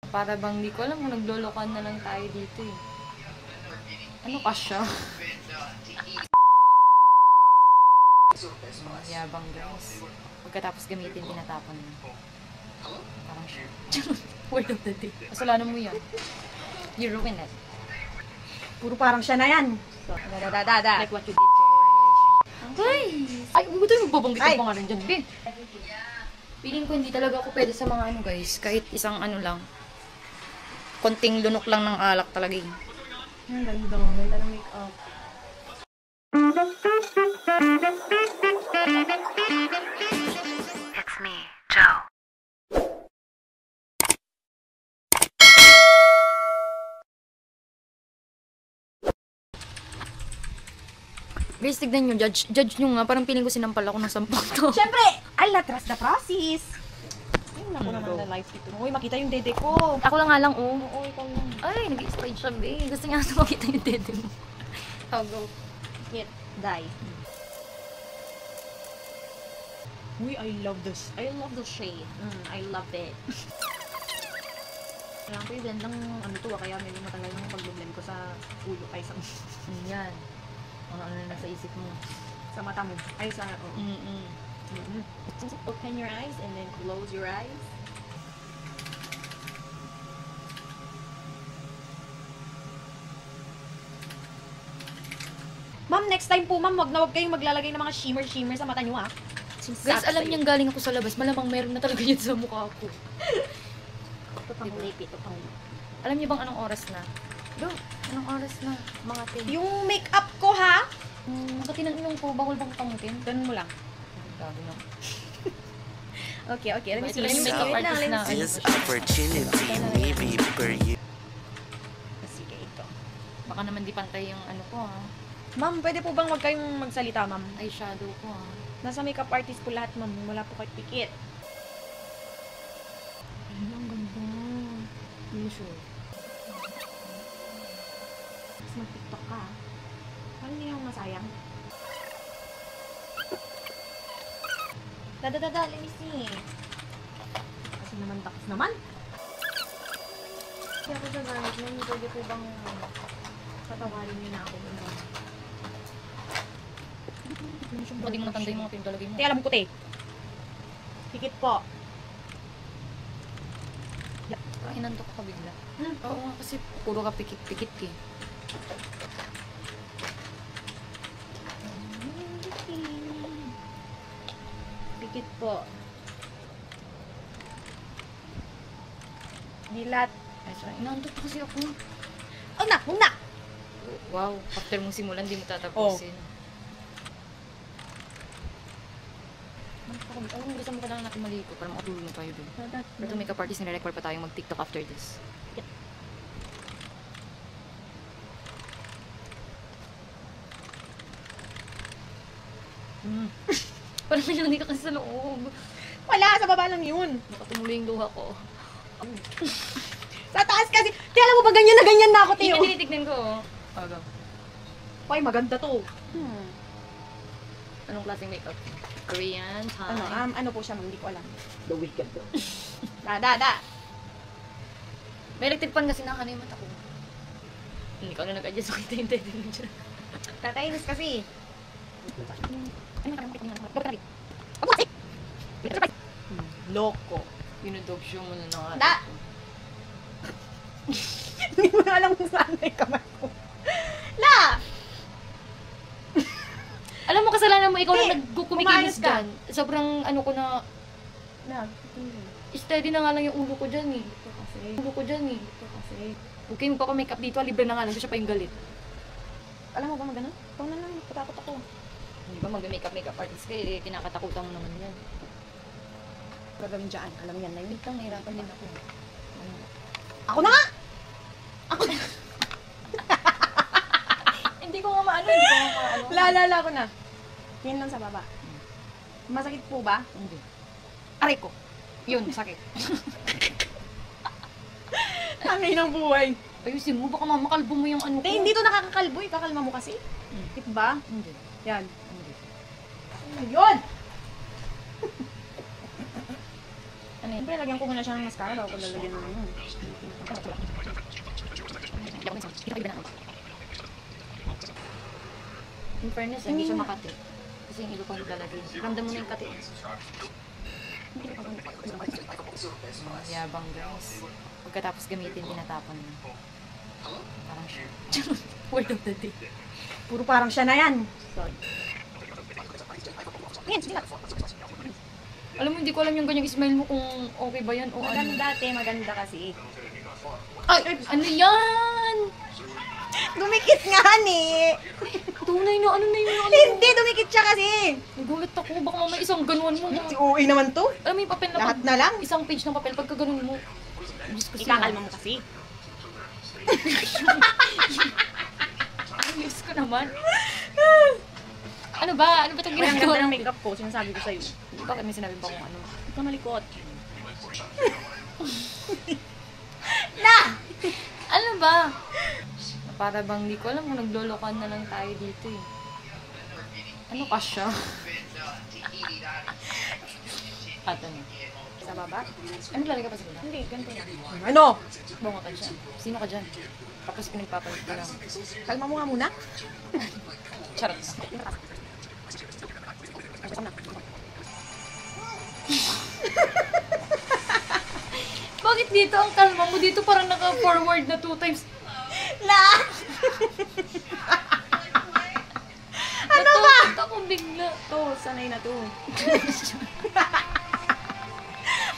Para bang di ko alam kung naglolokan na lang tayo dito eh. Ano ka siya? Yabang guys. Pagkatapos gamitin, tinatapon mo. Parang siya. Word of the day. Kasalanan mo yan. You ruin it. Puro parang siya na yan. Like what you did to our relationship. Ay, buto yung babanggit ang pangalan dyan, Ben. Feeling ko hindi talaga ako pwede sa mga ano guys. Kahit isang ano lang. Konting lunok lang ng alak talaga eh. Ang ganda mo. Ganda ng make-up. It's me, Joe. Guys, tignan nyo. Judge nyo nga. Parang feeling ko sinampal ako ng sampang to. Siyempre, I'll trust the process. Ayun ako naman na live dito. Uy, makita yung dede ko. Ako lang nga lang, oh. Oo, ikaw lang. Ay, nag-i-stage siya, babe. Gusto niya ito makita yung dede mo. I'll go. Hit. Die. Uy, I love this. I love the shade. I love it. Kailangan ko i-blend lang ano to kaya medyo matagal lang yung pag-blend ko sa ulo ay sa Yan. Ano na nasa isip mo. sa mata mo. Ay, sa Open your eyes and then close your eyes. Ma'am, next time po, ma'am, wag na wag kayong maglalagay ng mga shimmer sa mata niyo, ah. Guys, alam niyang galing ako sa labas. Malamang meron na talaga yun sa mukha ko. Ito pang lipi, ito pang Alam niyo bang anong oras na? Go! Anong oras na? Mga tin. yung makeup ko, ha? Makatinang ko, bawal bang pangutin? Ganun mo lang. Gabi na. Okay, let me Ito see. lang yung makeup artist na. This opportunity may be for you. Sige, ito. Baka naman di pantay yung ano ko, ha? Ma'am, pwede po bang wag kayong magsalita, ma'am? Eyeshadow ko, ha? Nasa makeup artist po lahat, ma'am. Wala po kahit pikit. Ay, ang ganda. Hindi sure. Mas mag-tiktok ka. Parang hindi ako masayang. Let me see. Kasi naman takas naman. Kaya ako sa gamit na hindi pwede po bang patawarin niyo na ako. Baka di mo natanda yung mga pintalagay mo. Hindi, alam ko, te. Pikit po. Inantok ka bigla. Oo nga kasi puro ka pikit-pikit eh. Pikit po. Dilat. Ay, sorry. Inantok pa kasi ako. Huwag na! Wow, after mong simulan, di mo tatapusin. Alam mo, gusto mo ka lang natin maligo para makatulog na tayo dun. Ito makeup artist, nire-record pa tayong mag-tiktok after this. Parang hindi ka kasi sa loob. Wala! Sa baba lang yun. Nakatumuloy yung luha ko. Sa taas kasi. Di alam mo ba ganyan na ako, Teo? Hindi, tinitignan ko. Aga. Ay, maganda to. Anong klaseng makeup? Korean, Thai. Ano po siya, hindi ko alam. The weekend though. Da. May electric fan kasi nakano yung mata ko. Hindi ko na nag-adjust ko yung tete mo dyan. Tatainis kasi. Loko. Pinudog show mo na nga. Da! Hindi mo na alam kung saan na yung kamay ko. La! Alam mo, kasalanan mo, ikaw Hindi, lang nagkukumikilos umayos ka. dyan. Sobrang ano ko na, steady na nga lang yung ulo ko dyan eh. Ito kasi. Ulo ko dyan eh. Ito kasi. Okay, magpapa-makeup dito, libre na nga lang. Siya pa yung galit. Alam mo ba magano? Ikaw na lang. Patakot ako. Hindi ba mag-makeup artist kayo? Eh, kinakatakutan mo naman yan. Gagawin dyan. Alam yan na yun. Wait lang, nahirapan din ako. Ako na nga! Hindi ko nga maano, hindi ko nga maano. Lalala ko na. Yan lang sa baba. Masakit po ba? Hindi. Aray ko. Yun, sakit. Tangay ng buhay. Ayusin mo, baka mamakalbo mo yung ano ko. Hindi to nakakakalbo eh. Kakalma mo kasi. Kit ba? Hindi. Yan. Hindi. Ayun! Ano yun? Siyempre, lagyan ko muna siya ng mascara bago ko lalagyan ng In fairness, hindi siya makati. Kasi yung iba pang lalagay. Ramdam mo na yung kati. Yabang guys. Pagkatapos gamitin, tinatapon mo. Parang siya. Word of the day. Puro parang siya na yan. Sorry. Yan, sige. Alam mo, hindi ko alam yung ganyang smile mo kung okay ba yan o ano. Maganda, te. Maganda kasi. Ay, ano yan? Dumikit nga, ni. Tunay na, ano na yun? Ano? Hindi, dumikit siya kasi. Nagulat ako, baka mamaya isang ganuan mo. Si OA naman to. Alam mo yung papel na Lahat na lang. Isang page ng papel, pagka ganun mo. Diyos ko siya. Ikakalma mo kasi. Diyos ko naman. Ano ba? Ano ba itong Ang ganda ginagawa? ng makeup ko, sinasabi ko sa'yo. Bakit may sinabi pa kung ano? Ito malikot. Na! Ano ba? Para bang di ko alam kung naglolokan na lang tayo dito eh. Ano ka siya? At ano? Sa baba? Ano lalagay ka pa sa gula? Hindi, ganito na. Ano? Bunga ka dyan. Sino ka dyan? Tapos pinagpapalit ka lang. Kalma mo nga muna. Charot. Bakit dito ang kalma mo? Dito parang naka-forward na 2 times. La! Ano ba? Natakot ako bigla. To, sanay na to.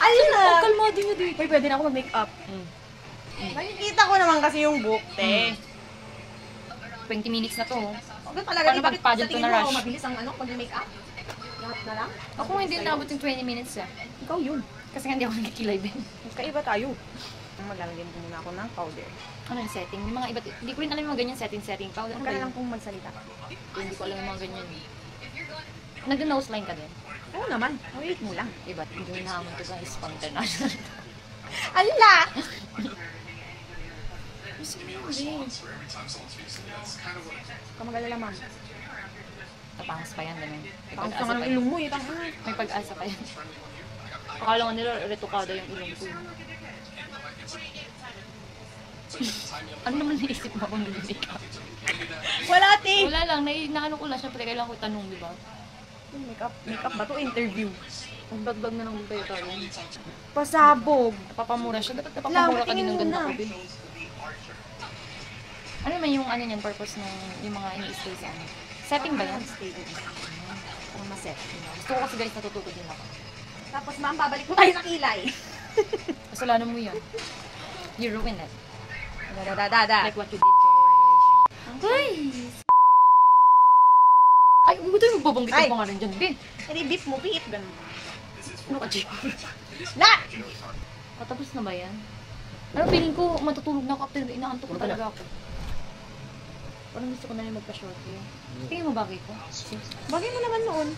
Ang Ayun kalmado niyo dito. Uy, pwede na ako mag-makeup. Nakikita ko naman kasi yung book, te. 20 minutes na to. Okay talaga, Paano di bakit pag-pageant sa ko tingin na mo rush? mabilis ang ano, pag-makeup? Lahat na lang? Ako hindi naabot yung 20 minutes eh. Ikaw yun. Kasi nga hindi ako nagkikilay din. Magkaiba tayo. Maglalagyan ko muna ako ng powder. Ano yung setting? May mga iba, hindi ko rin alam yung mga ganyan setting. Powder, Huwag ano ka ba na yun? lang kung magsalita. Hindi ko alam yung mga ganyan. Nag-nose line ka din? Oo naman. Wait mo lang. Iba, hindi mo nahamon to guys, pang international. Ala! Kamagalala, ma'am. Tapangas pa yan, ganun. May Tapos pag-asa ka pa ng yan. ilong mo, itang ano. May pag-asa pa yan. Akala nga nila, retokada yung ilong ko. Ano naman naisip mo kung nag-make up? Wala, te! Wala lang, naano ko lang, syempre kailangan ko tanong, di ba? Makeup ba to? Interview. Ang bagbag na ng bayo tayo. Pasabog. Napapamura siya. Dapat napapamura ka din tingin ng mo ganda na. ko, Bin. Ano naman yung ano niyan, purpose ng yung mga ini-stay sa ano? Setting ba yan? Ang maset. Gusto ko kasi guys, natututo din ako. Tapos, ma'am, babalik mo tayo sa kilay. Kasalanan mo yan. You ruin it. Da. Like what you did to our relation. Ay! Ay, huwag mo tayo magbabanggit Ay! yung pangalan dyan, Bin. Hindi, beep mo, beep. Ganun. Ano ka, Jay? La! Patapos na ba yan? Ano, feeling ko matutulog na ako after inaantok ko talaga ako. Parang gusto ko na rin magpa-short hair. Tingin mo bagay ko? Bagay mo naman noon.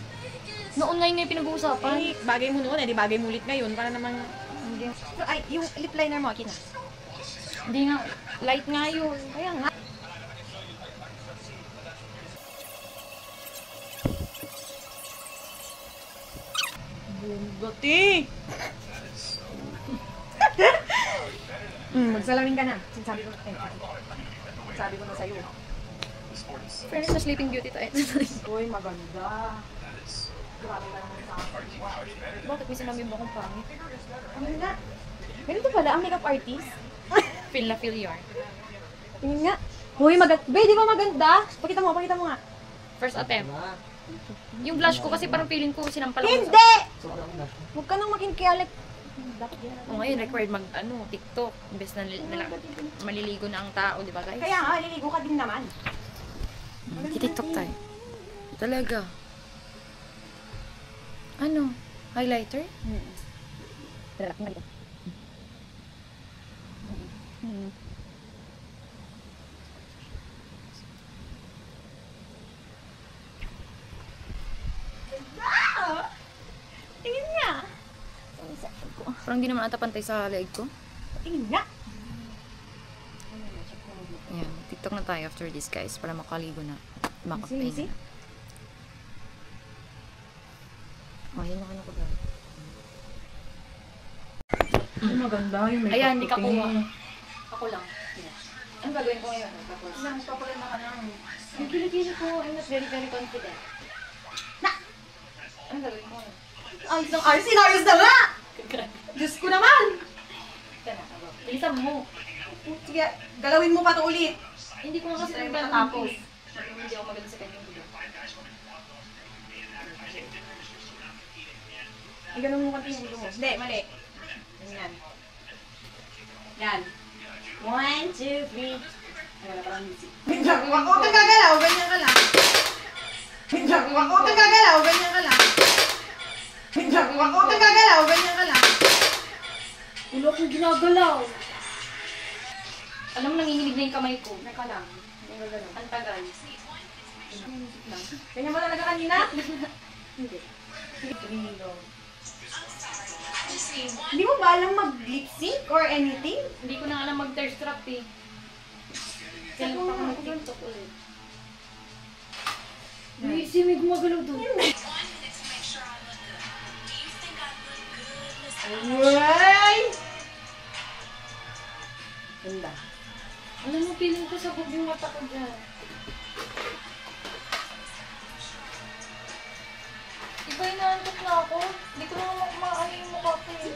Noon nga yung pinag-uusapan. Ay, bagay mo noon, di bagay mo ulit ngayon. Para naman, Hindi. ay, yung lip liner mo, akin na. Hindi nga. Light nga yun. Kaya nga. Bugati! Magsalamin ka na. Sabi ko na sa'yo. Fairness na Sleeping Beauty tayo. Uy, maganda. Bakit may sinabi mo akong pangit? Ano nga? Ganito pala ang makeup artist. Feel na feel yarn. Tingin nga. Uy, maganda. Be, di ba maganda? Pakita mo nga. First attempt. Yung blush ko kasi parang feeling ko sinampal ako. Hindi! Huwag ka nang makinkialik. O ngayon, required mag, TikTok. Imbes na maliligo na ang tao, di ba guys? Kaya nga, liligo ka din naman. TikTok tayo. Talaga. Ano? Highlighter? Relax na dito. Tingin nga. Parang hindi naman ata pantay sa leg ko. Tingin nga. Ayan, TikTok na tayo after this guys para makaligo na. Easy, Makapay easy. na. Oh, yan yung ano ko dahil. Maganda yung makeup. Ayan, hindi ka kuha. Ako lang. Ano gagawin ko ngayon? Tapos, Nagpapakalma ka lang. yung kilikili ko, I'm not very, very confident. Na! Ano gagawin ko ngayon? Ayos ng ayos. Inayos na nga! Diyos ko naman! Kaya na, aba. Bilisan mo. Sige, galawin mo pa to ulit. Hindi ko nga kasi Tayo nagtatapos. matatapos. Hindi ako magaling sa kanyang video. Ay, ganun mo konti yung ulo mo. Hindi, mali. Ganyan. Yan. 1, 2, 3. Ay, wala parang music. Huwag kang gagalaw, ganyan ka lang. Huwag kang gagalaw, ganyan ka lang. Huwag kang gagalaw, ganyan ka lang. Ulo akong ginagalaw. Alam mo, nanginginig na yung kamay ko. Naka lang. Ang tagal. Ganyan mo talaga kanina? Hindi. Hindi mo ba alam mag-lip sync or anything? Hindi ko na alam mag-thirst trap eh. Kaya lang ako mag-tiktok ulit. Uy, si may gumagalaw doon. Ay! Ganda. Alam mo, feeling ko sabog yung mata ko dyan. Iba inaantok na ako. Hindi ko na maano yung mukha ko eh.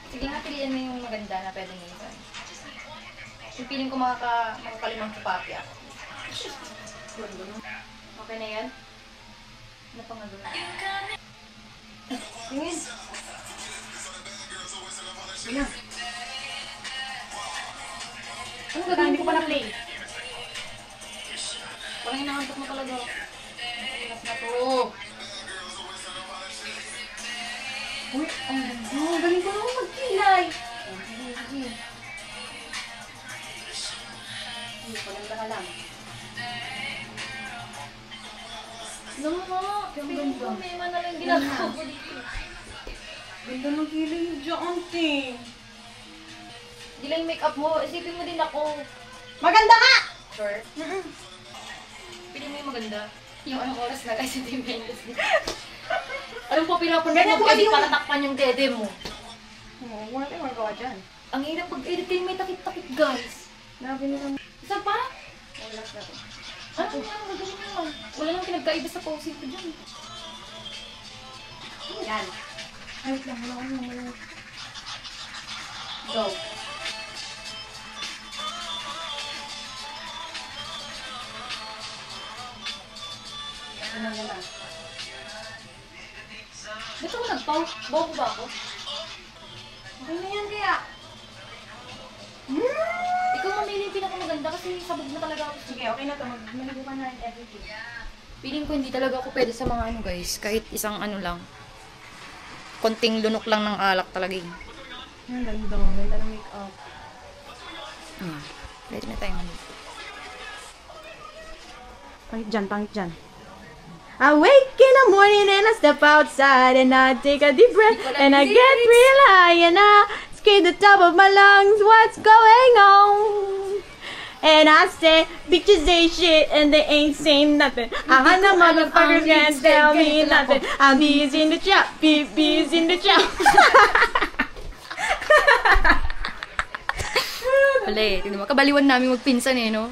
Sige nga, piliin mo yung maganda na pwede niya iba. Yung feeling ko makakalimang kupati ako. Okay na yan? Ano pa nga doon? Tingin. Sige. Ano Baka hindi ko pa na-play. Parang inaantok mo talaga. Inas na to. Uy, ang ganda. Ang galing ko naman magkilay. Sige. Paganda ka lang. Alam mo nga, feeling ko may man na lang ginagawa ko dito. Ganda ng kilay yung dyan, ting. Hindi lang yung make-up mo, isipin mo din ako. Maganda ka! Sure? Pili mo yung maganda. Yung anong oras na guys, hindi Mendes. Alam ko, pinapan Ganyan mo ko kasi mag-edit yung- para takpan yung dede mo. Oo, wala tayong magawa dyan. Ang hirap pag-edit kayo may takip-takip guys. Nabi nila. Isa pa? Wala na to. Ano nga, gagawin mo lang. Wala nang pinagkaiba sa posing ko dyan. Yan. Ay, wait lang. Wala. Go. Ano lang. Ba't ako nagpaw? Bobo ba ako? Okay na yan kaya. Ikaw mamili yung pinakamaganda kasi sabog na talaga ako. Sige, okay na to. Maligo ka na and everything. Feeling ko hindi talaga ako pwede sa mga ano guys. Kahit isang ano lang. Konting lunok lang ng alak talaga yun. Ang ganda. Ganda ng make-up. Pwede na tayo mali. Pangit dyan. I wake in the morning and I step outside and I take a deep breath and I get real high and I scream the top of my lungs, what's going on? And I say, bitches ain't shit and they ain't saying nothing. I know motherfuckers can't tell me nothing. I'm bees in the trap, bees in the trap. Wala eh. Tignan mo, kabaliwan namin magpinsan eh, no?